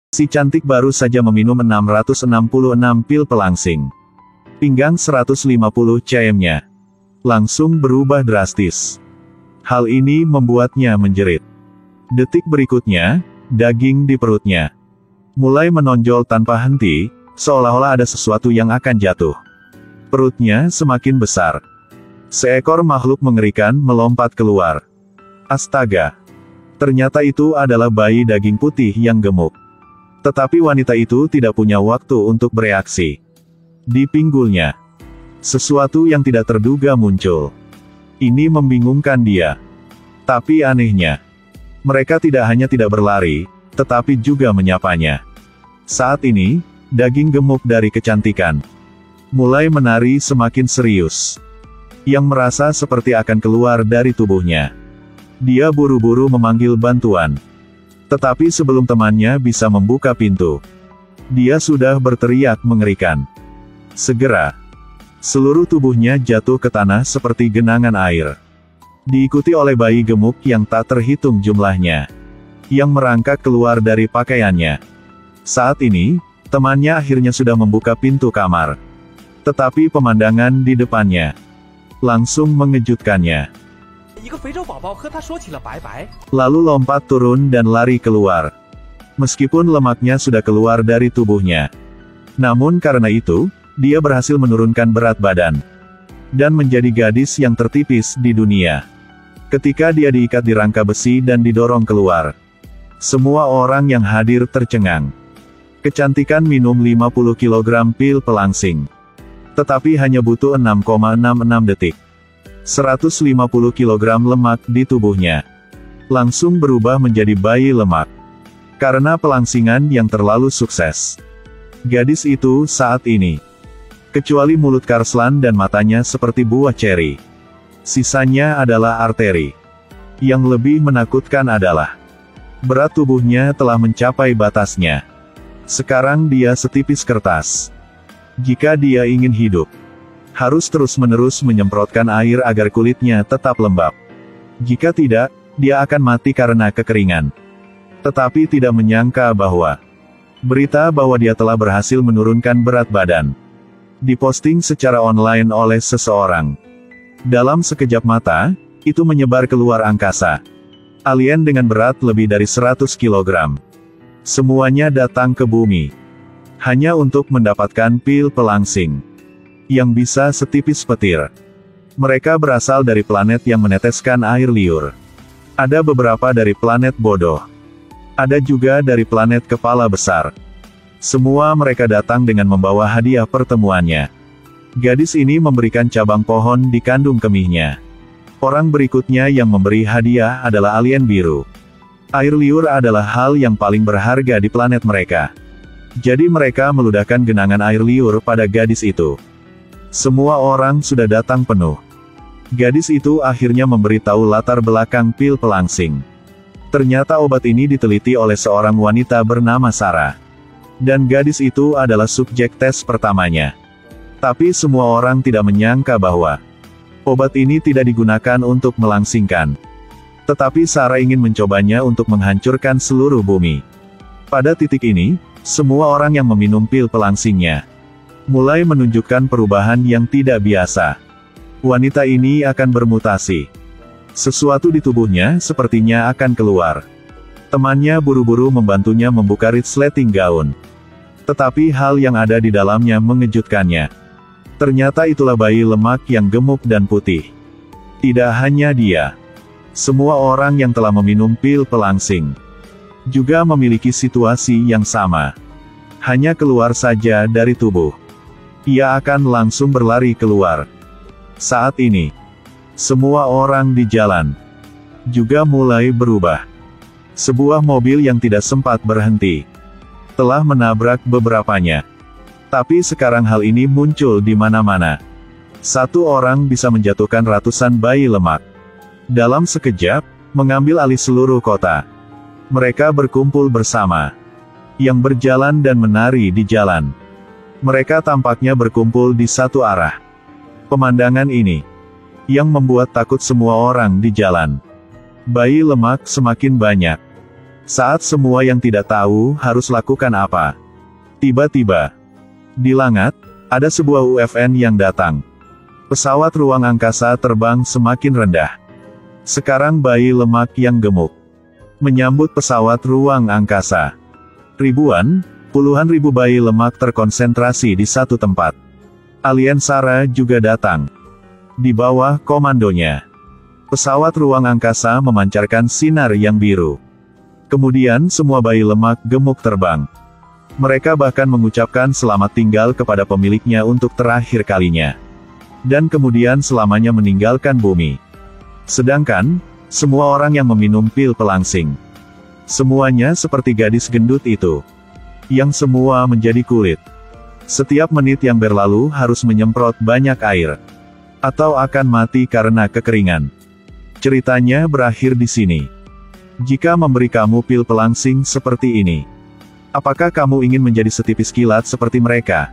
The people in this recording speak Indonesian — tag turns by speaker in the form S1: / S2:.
S1: Si cantik baru saja meminum 666 pil pelangsing. Pinggang 150 cm-nya langsung berubah drastis. Hal ini membuatnya menjerit. Detik berikutnya, daging di perutnya mulai menonjol tanpa henti, seolah-olah ada sesuatu yang akan jatuh. Perutnya semakin besar. Seekor makhluk mengerikan melompat keluar. Astaga! Ternyata itu adalah bayi daging putih yang gemuk. Tetapi wanita itu tidak punya waktu untuk bereaksi. Di pinggulnya, sesuatu yang tidak terduga muncul. Ini membingungkan dia. Tapi anehnya, mereka tidak hanya tidak berlari, tetapi juga menyapanya. Saat ini, daging gemuk dari kecantikan mulai menari semakin serius. Yang merasa seperti akan keluar dari tubuhnya. Dia buru-buru memanggil bantuan. Tetapi sebelum temannya bisa membuka pintu, dia sudah berteriak mengerikan. Segera, seluruh tubuhnya jatuh ke tanah seperti genangan air. Diikuti oleh bayi gemuk yang tak terhitung jumlahnya, yang merangkak keluar dari pakaiannya. Saat ini, temannya akhirnya sudah membuka pintu kamar. Tetapi pemandangan di depannya langsung mengejutkannya. Lalu lompat turun dan lari keluar. Meskipun lemaknya sudah keluar dari tubuhnya, namun karena itu, dia berhasil menurunkan berat badan dan menjadi gadis yang tertipis di dunia. Ketika dia diikat di rangka besi dan didorong keluar, semua orang yang hadir tercengang. Kecantikan minum 50 kg pil pelangsing, tetapi hanya butuh 6,66 detik. 150 kg lemak di tubuhnya langsung berubah menjadi bayi lemak. Karena pelangsingan yang terlalu sukses. Gadis itu saat ini, kecuali mulut Karslan dan matanya seperti buah ceri, sisanya adalah arteri. Yang lebih menakutkan adalah, berat tubuhnya telah mencapai batasnya. Sekarang dia setipis kertas. Jika dia ingin hidup, harus terus-menerus menyemprotkan air agar kulitnya tetap lembab. Jika tidak, dia akan mati karena kekeringan. Tetapi tidak menyangka bahwa berita bahwa dia telah berhasil menurunkan berat badan diposting secara online oleh seseorang. Dalam sekejap mata, itu menyebar keluar angkasa. Alien dengan berat lebih dari 100 kg. Semuanya datang ke bumi hanya untuk mendapatkan pil pelangsing yang bisa setipis petir. Mereka berasal dari planet yang meneteskan air liur. Ada beberapa dari planet bodoh. Ada juga dari planet kepala besar. Semua mereka datang dengan membawa hadiah pertemuannya. Gadis ini memberikan cabang pohon di kandung kemihnya. Orang berikutnya yang memberi hadiah adalah alien biru. Air liur adalah hal yang paling berharga di planet mereka. Jadi mereka meludahkan genangan air liur pada gadis itu. Semua orang sudah datang penuh. Gadis itu akhirnya memberitahu latar belakang pil pelangsing. Ternyata obat ini diteliti oleh seorang wanita bernama Sarah. Dan gadis itu adalah subjek tes pertamanya. Tapi semua orang tidak menyangka bahwa obat ini tidak digunakan untuk melangsingkan. Tetapi Sarah ingin mencobanya untuk menghancurkan seluruh bumi. Pada titik ini, semua orang yang meminum pil pelangsingnya mulai menunjukkan perubahan yang tidak biasa. Wanita ini akan bermutasi. Sesuatu di tubuhnya sepertinya akan keluar. Temannya buru-buru membantunya membuka resleting gaun. Tetapi hal yang ada di dalamnya mengejutkannya. Ternyata itulah bayi lemak yang gemuk dan putih. Tidak hanya dia. Semua orang yang telah meminum pil pelangsing juga memiliki situasi yang sama. Hanya keluar saja dari tubuh, ia akan langsung berlari keluar. Saat ini, semua orang di jalan juga mulai berubah. Sebuah mobil yang tidak sempat berhenti telah menabrak beberapanya. Tapi sekarang hal ini muncul di mana-mana. Satu orang bisa menjatuhkan ratusan bayi lemak. Dalam sekejap, mengambil alih seluruh kota. Mereka berkumpul bersama, yang berjalan dan menari di jalan. Mereka tampaknya berkumpul di satu arah. Pemandangan ini yang membuat takut semua orang di jalan. Bayi lemak semakin banyak. Saat semua yang tidak tahu harus lakukan apa. Tiba-tiba, di langit, ada sebuah UFN yang datang. Pesawat ruang angkasa terbang semakin rendah. Sekarang bayi lemak yang gemuk menyambut pesawat ruang angkasa. Ribuan, puluhan ribu bayi lemak terkonsentrasi di satu tempat. Alien Sarah juga datang. Di bawah komandonya, pesawat ruang angkasa memancarkan sinar yang biru. Kemudian semua bayi lemak gemuk terbang. Mereka bahkan mengucapkan selamat tinggal kepada pemiliknya untuk terakhir kalinya. Dan kemudian selamanya meninggalkan bumi. Sedangkan, semua orang yang meminum pil pelangsing. Semuanya seperti gadis gendut itu. Yang semua menjadi kulit. Setiap menit yang berlalu harus menyemprot banyak air. Atau akan mati karena kekeringan. Ceritanya berakhir di sini. Jika memberi kamu pil pelangsing seperti ini, apakah kamu ingin menjadi setipis kilat seperti mereka?